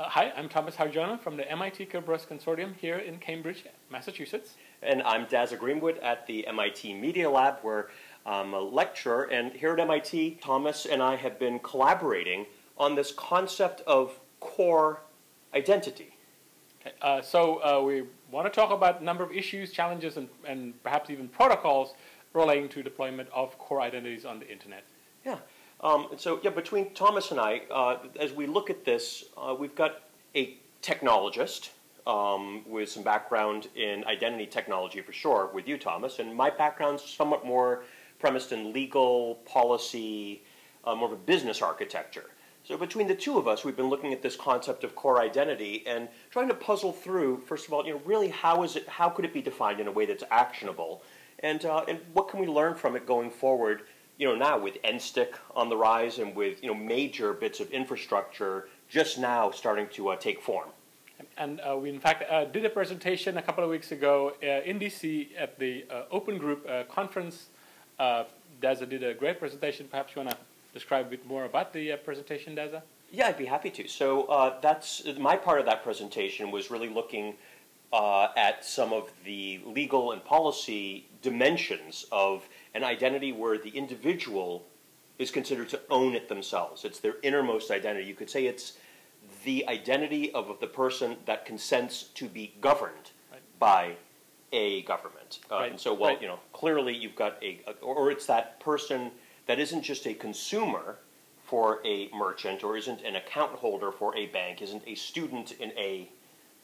Hi, I'm Thomas Hardjono from the MIT Kerberos Consortium here in Cambridge, Massachusetts. And I'm Dazza Greenwood at the MIT Media Lab, where I'm a lecturer. And here at MIT, Thomas and I have been collaborating on this concept of core identity. Okay, so we want to talk about a number of issues, challenges, and perhaps even protocols relating to deployment of core identities on the internet. Yeah. Between Thomas and I, as we look at this, we've got a technologist with some background in identity technology for sure, with you, Thomas, and my background's somewhat more premised in legal, policy, more of a business architecture. So between the two of us, we've been looking at this concept of core identity and trying to puzzle through, first of all, really how could it be defined in a way that's actionable, and what can we learn from it going forward? Now with NSTIC on the rise and with major bits of infrastructure just now starting to take form. And we in fact did a presentation a couple of weeks ago in DC at the Open Group conference. Dazza did a great presentation. Perhaps you want to describe a bit more about the presentation, Dazza? Yeah, I'd be happy to. So that's my part of that presentation was really looking at some of the legal and policy dimensions of an identity where the individual is considered to own it themselves. It's their innermost identity. You could say it's the identity of the person that consents to be governed by a government. And so, clearly you've got or it's that person that isn't just a consumer for a merchant, or isn't an account holder for a bank, isn't a student in a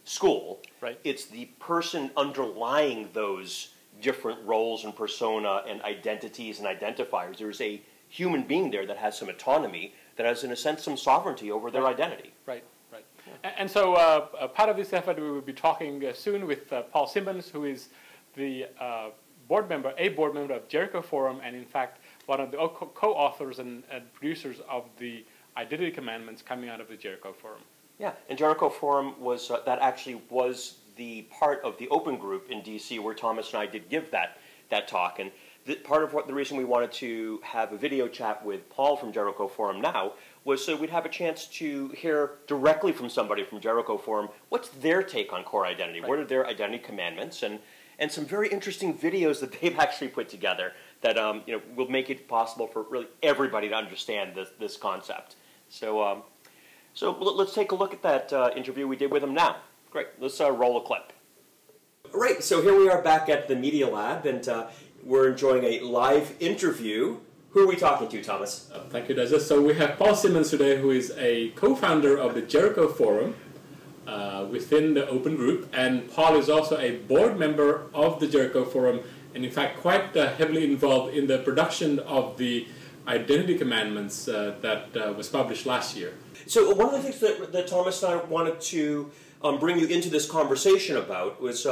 school. Right. It's the person underlying those different roles and persona and identities and identifiers. There's a human being there that has some autonomy, that has, in a sense, some sovereignty over their identity. Right. Yeah. And so part of this effort, we will be talking soon with Paul Simmonds, who is the board member of Jericho Forum, and in fact, one of the co-authors and producers of the identity commandments coming out of the Jericho Forum. Yeah, and Jericho Forum was that actually was the part of the Open Group in DC where Thomas and I did give that talk. And part of the reason we wanted to have a video chat with Paul from Jericho Forum now was so we'd have a chance to hear directly from somebody from Jericho Forum what's their take on core identity, what are their identity commandments, and some very interesting videos that they've actually put together that will make it possible for really everybody to understand this concept. So let's take a look at that interview we did with him now. Great. Let's roll a clip. Right. So here we are back at the Media Lab, and we're enjoying a live interview. Who are we talking to, Thomas? Thank you, Dazza. So we have Paul Simmonds today, who is a co-founder of the Jericho Forum within the Open Group, and Paul is also a board member of the Jericho Forum, and in fact quite heavily involved in the production of the Identity Commandments that was published last year. So one of the things that Thomas and I wanted to bring you into this conversation about was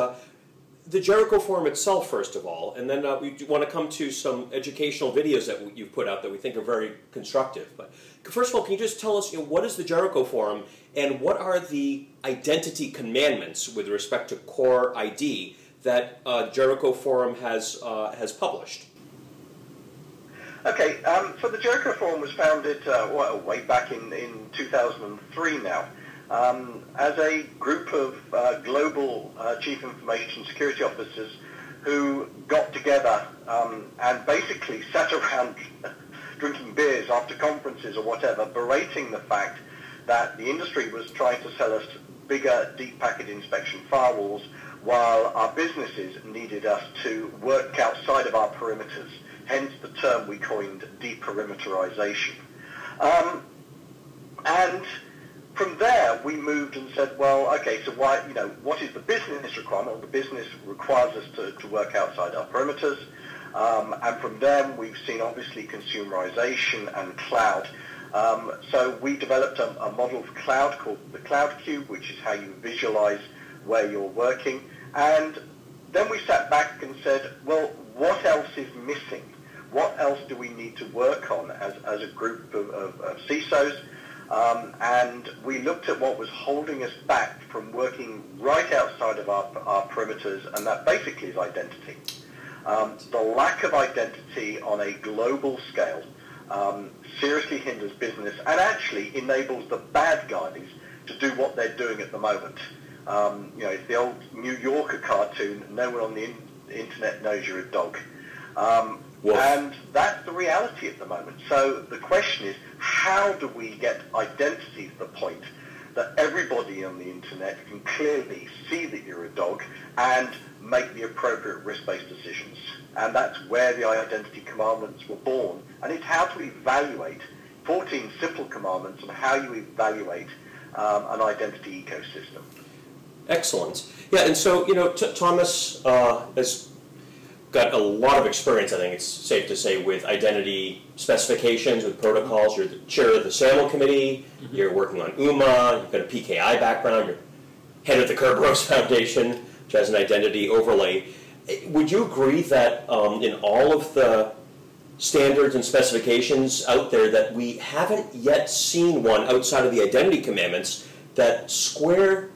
the Jericho Forum itself, first of all, and then we want to come to some educational videos that you've put out that we think are very constructive. But first of all, can you just tell us what is the Jericho Forum and what are the identity commandments with respect to core ID that Jericho Forum has published? Okay, so the Jericho Forum was founded way back in 2003 now, as a group of global chief information security officers who got together and basically sat around drinking beers after conferences or whatever, berating the fact that the industry was trying to sell us bigger deep packet inspection firewalls while our businesses needed us to work outside of our perimeters. Hence the term we coined deperimeterization. And from there we moved and said, well, okay, so why, what is the business requirement? Well, the business requires us to work outside our perimeters. And from there we've seen obviously consumerization and cloud. So we developed a model for cloud called the Cloud Cube, which is how you visualize where you're working. And then we sat back and said, well, what else is missing? What else do we need to work on as a group of CISOs? And we looked at what was holding us back from working right outside of our perimeters, and that basically is identity. The lack of identity on a global scale seriously hinders business and actually enables the bad guys to do what they're doing at the moment. It's the old New Yorker cartoon, no one on the internet knows you're a dog. And that's the reality at the moment. So the question is, how do we get identity to the point that everybody on the internet can clearly see that you're a dog and make the appropriate risk-based decisions? And that's where the identity commandments were born. And it's how to evaluate 14 simple commandments on how you evaluate an identity ecosystem. Excellent. Yeah, and so, Thomas has got a lot of experience, I think it's safe to say, with identity specifications, with protocols. You're the chair of the SAML committee, you're working on UMA, you've got a PKI background, you're head of the Kerberos Foundation, which has an identity overlay. Would you agree that in all of the standards and specifications out there that we haven't yet seen one outside of the identity commandments that square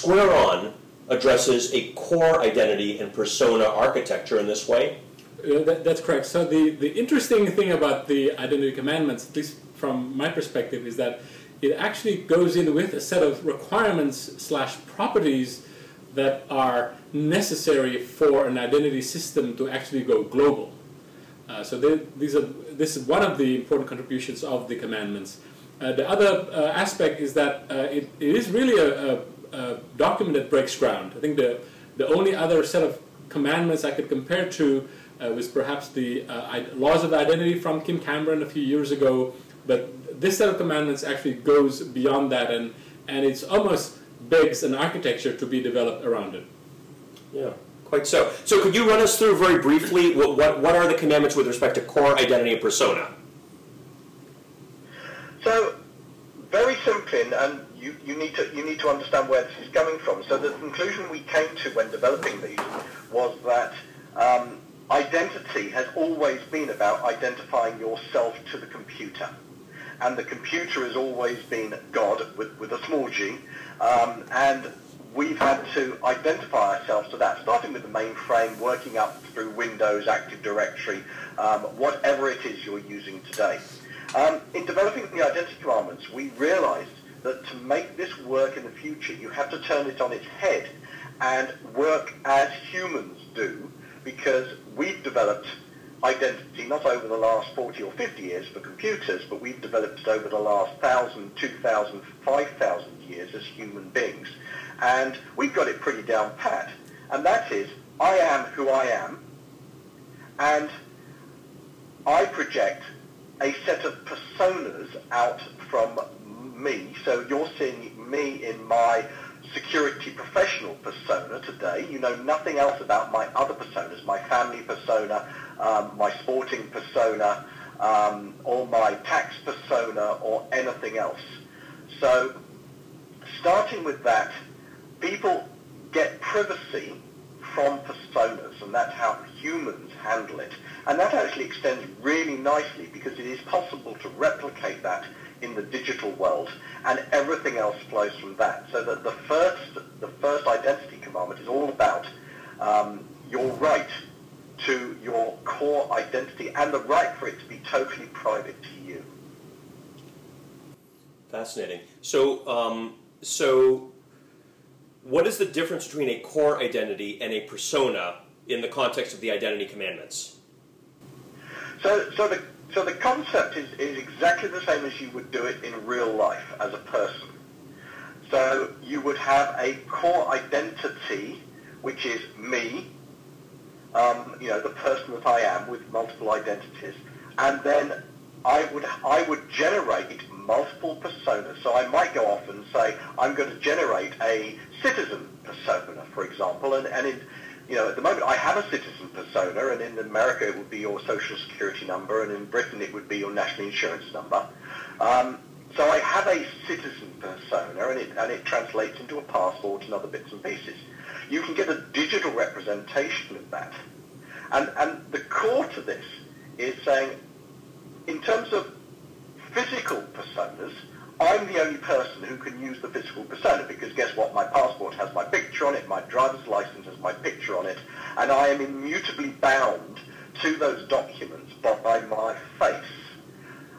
on addresses a core identity and persona architecture in this way? That's correct. So the interesting thing about the identity commandments, at least from my perspective, is that it actually goes in with a set of requirements/properties that are necessary for an identity system to actually go global. This is one of the important contributions of the commandments. The other aspect is that it is really a document that breaks ground. I think the only other set of commandments I could compare to was perhaps the laws of identity from Kim Cameron a few years ago, but this set of commandments actually goes beyond that, and it's almost begs an architecture to be developed around it. Yeah, quite so. So could you run us through very briefly what are the commandments with respect to core identity and persona? So very simply, and you need to understand where this is coming from. So the conclusion we came to when developing these was that identity has always been about identifying yourself to the computer. And the computer has always been God with a small g. And we've had to identify ourselves to that, starting with the mainframe, working up through Windows, Active Directory, whatever it is you're using today. In developing the identity commandments, we realized that to make this work in the future, you have to turn it on its head and work as humans do, because we've developed identity not over the last 40 or 50 years for computers, but we've developed it over the last 1,000, 2,000, 5,000 years as human beings. And we've got it pretty down pat. And that is, I am who I am, and I project a set of personas out from me. So you're seeing me in my security professional persona today. You know nothing else about my other personas, my family persona, my sporting persona, or my tax persona, or anything else. So starting with that, people get privacy from personas, and that's how humans handle it. And that actually extends really nicely, because it is possible to replicate that in the digital world, and everything else flows from that. So that the first identity commandment is all about your right to your core identity and the right for it to be totally private to you. Fascinating. So, what is the difference between a core identity and a persona in the context of the identity commandments? So the concept is exactly the same as you would do it in real life as a person. So you would have a core identity, which is me, the person that I am with multiple identities, and then I would generate multiple personas. So I might go off and say, I'm going to generate a citizen persona, for example, and at the moment I have a citizen persona, and in America it would be your social security number, and in Britain it would be your national insurance number. So I have a citizen persona, and it translates into a passport and other bits and pieces. You can get a digital representation of that. And the core to this is saying, in terms of physical personas, I'm the only person who can use the physical persona, because guess what? My passport has my picture on it, my driver's license has my picture on it, and I am immutably bound to those documents by my face.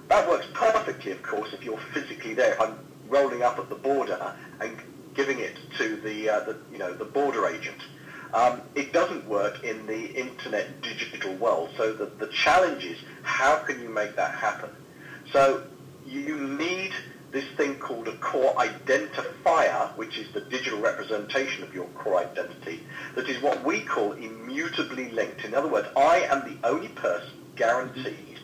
That works perfectly, of course, if you're physically there. If I'm rolling up at the border and giving it to the border agent. It doesn't work in the internet digital world. So the challenge is, how can you make that happen? So you need this thing called a core identifier, which is the digital representation of your core identity, that is what we call immutably linked. In other words, I am the only person guaranteed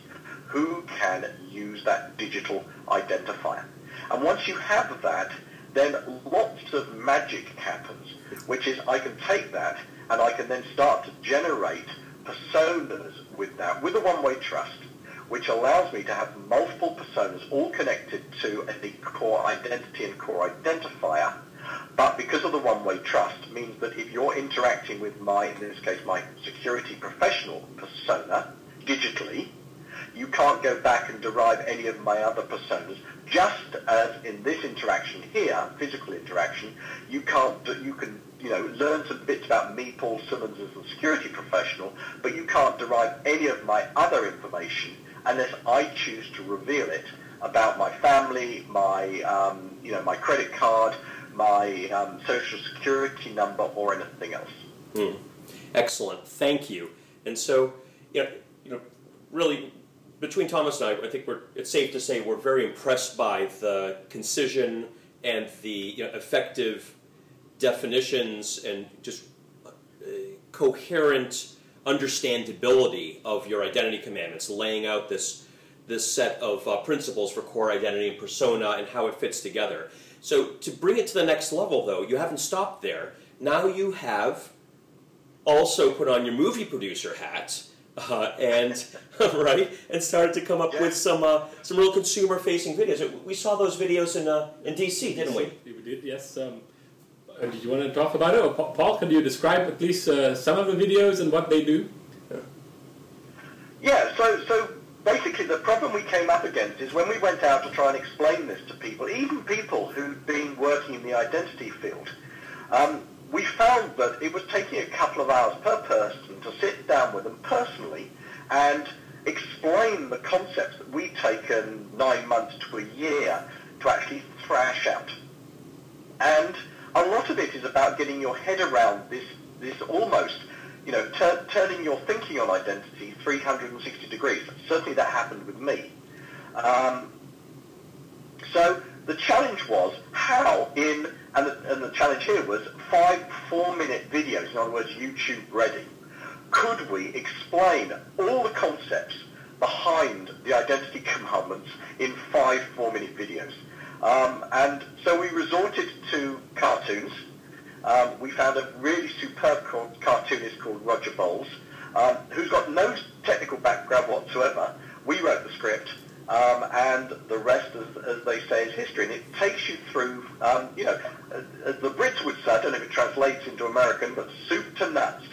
who can use that digital identifier. And once you have that, then lots of magic happens, which is I can take that and I can then start to generate personas with that, with a one-way trust, which allows me to have multiple personas all connected to a core identity and core identifier. But because of the one-way trust, means that if you're interacting with in this case, my security professional persona digitally, you can't go back and derive any of my other personas. Just as in this interaction here, physical interaction, you can learn some bits about me, Paul Simmonds, as a security professional, but you can't derive any of my other information unless I choose to reveal it about my family, my credit card, my social security number, or anything else. Excellent, thank you. And so, really, between Thomas and I think it's safe to say we're very impressed by the concision and the effective definitions and just coherent understandability of your identity commandments, laying out this set of principles for core identity and persona and how it fits together. So to bring it to the next level, though, you haven't stopped there. Now you have also put on your movie producer hat and started to come up with some real consumer-facing videos. We saw those videos in DC, didn't we? We did, yes. Did you want to talk about it? Or Paul, can you describe at least some of the videos and what they do? Yeah, so basically the problem we came up against is when we went out to try and explain this to people, even people who'd been working in the identity field, we found that it was taking a couple of hours per person to sit down with them personally and explain the concepts that we'd taken 9 months to a year to actually thrash out. And a lot of it is about getting your head around this almost, turning your thinking on identity 360 degrees. Certainly that happened with me. So the challenge was how and the challenge here was 5 4-minute videos, in other words, YouTube ready, could we explain all the concepts behind the identity commandments in 5 4-minute videos. And so we resorted to cartoons. We found a really superb cartoonist called Roger Bowles, who's got no technical background whatsoever. We wrote the script, and the rest, as they say, is history. And it takes you through, as the Brits would say, I don't know if it translates into American, but soup to nuts.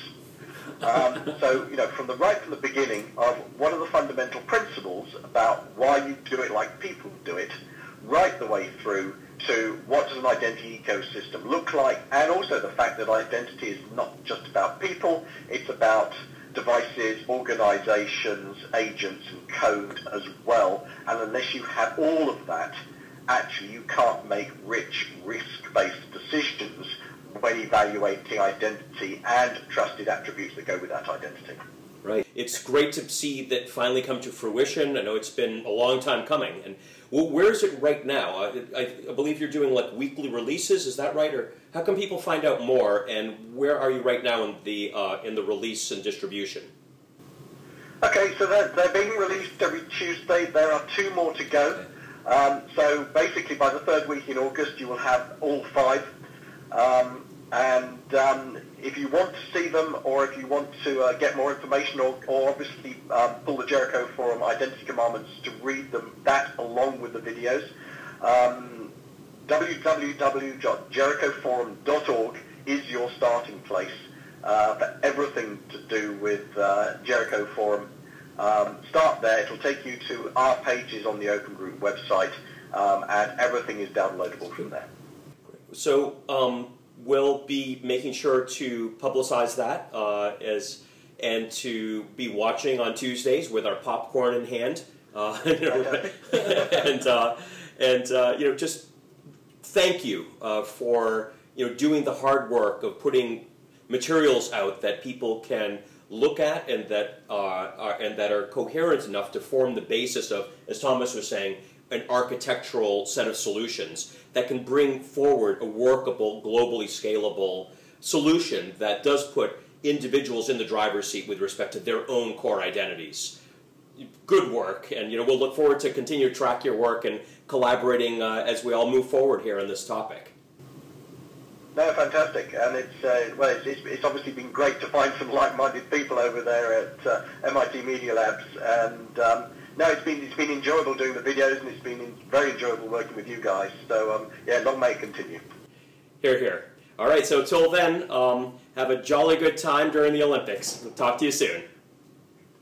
So, from the beginning of what are the fundamental principles about why you do it like people do it, right the way through to what does an identity ecosystem look like, and also the fact that identity is not just about people, it's about devices, organizations, agents, and code as well. And unless you have all of that, actually you can't make rich, risk-based decisions when evaluating identity and trusted attributes that go with that identity. Right. It's great to see that finally come to fruition. I know it's been a long time coming. And where is it right now? I believe you're doing like weekly releases. Is that right? Or how can people find out more? And where are you right now in the release and distribution? Okay, so they're being released every Tuesday. There are 2 more to go. So basically, by the 3rd week in August, you will have all 5. If you want to see them, or if you want to get more information, or obviously pull the Jericho Forum Identity Commandments to read them, that along with the videos, www.jerichoforum.org is your starting place for everything to do with Jericho Forum. Start there. It'll take you to our pages on the Open Group website, and everything is downloadable from there. So we'll be making sure to publicize that and to be watching on Tuesdays with our popcorn in hand, just thank you for doing the hard work of putting materials out that people can look at and that are coherent enough to form the basis of, as Thomas was saying, an architectural set of solutions that can bring forward a workable, globally scalable solution that does put individuals in the driver's seat with respect to their own core identities. Good work, and we'll look forward to continue to track your work and collaborating as we all move forward here on this topic. No, fantastic, and it's obviously been great to find some like-minded people over there at MIT Media Labs, and no, it's been enjoyable doing the videos, and it's been very enjoyable working with you guys. So yeah, long may it continue. Hear, hear. All right, so till then, have a jolly good time during the Olympics. We'll talk to you soon.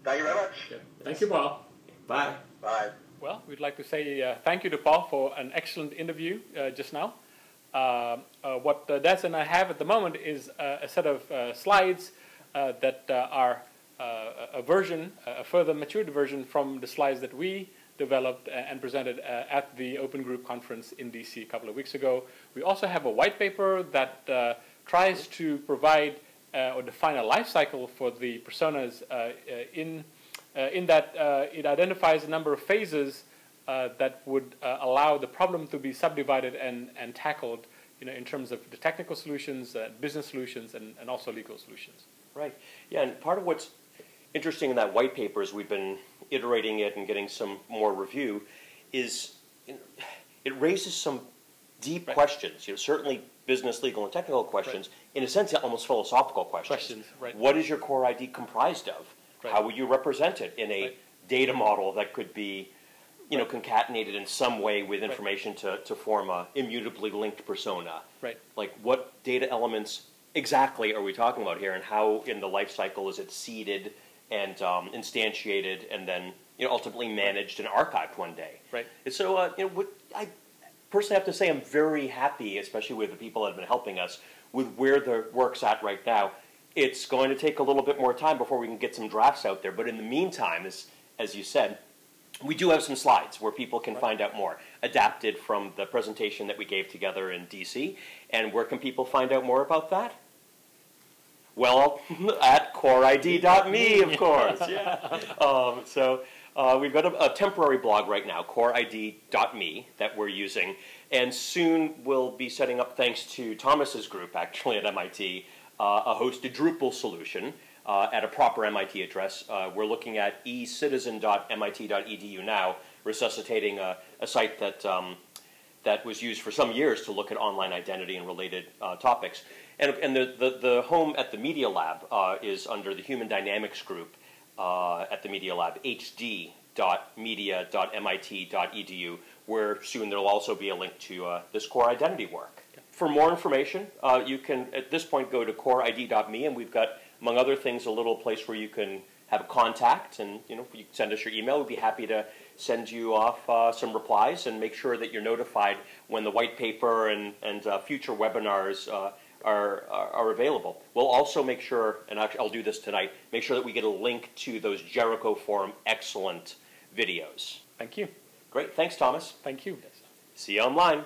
Thank you very much. Yeah. Thank you, Paul. Bye. Bye. Well, we'd like to say thank you to Paul for an excellent interview just now. What Dazza and I have at the moment is a set of slides that are a further matured version from the slides that we developed and presented at the Open Group conference in DC a couple of weeks ago. We also have a white paper that tries to provide or define a life cycle for the personas in that it identifies a number of phases that would allow the problem to be subdivided and tackled, in terms of the technical solutions, business solutions, and also legal solutions. Right. Yeah, and part of what's interesting in that white paper, as we've been iterating it and getting some more review, is it raises some deep questions. Certainly business, legal, and technical questions. Right. In a sense, almost philosophical questions. Right. What is your core ID comprised of? Right. How would you represent it in a data model that could be concatenated in some way with information to form a immutably linked persona? Right. Like, what data elements exactly are we talking about here, and how in the life cycle is it seeded and instantiated and then ultimately managed and archived one day? Right. And so I personally have to say I'm very happy, especially with the people that have been helping us, with where the work's at right now. It's going to take a little bit more time before we can get some drafts out there, but in the meantime, as you said, we do have some slides where people can find out more, adapted from the presentation that we gave together in DC. And where can people find out more about that? Well, at coreid.me, of course. Yeah. So we've got a temporary blog right now, coreid.me, that we're using. And soon we'll be setting up, thanks to Thomas's group, actually, at MIT, a hosted Drupal solution. At a proper MIT address. We're looking at ecitizen.mit.edu now, resuscitating a site that was used for some years to look at online identity and related topics. And the home at the Media Lab is under the Human Dynamics group at the Media Lab, hd.media.mit.edu, where soon there will also be a link to this core identity work. For more information, you can, at this point, go to coreid.me, and we've got, among other things, a little place where you can have a contact, and if you send us your email, we'd be happy to send you off some replies and make sure that you're notified when the white paper and future webinars are available. We'll also make sure, and actually I'll do this tonight, make sure that we get a link to those Jericho Forum excellent videos. Thank you. Great. Thanks, Thomas. Thank you. See you online.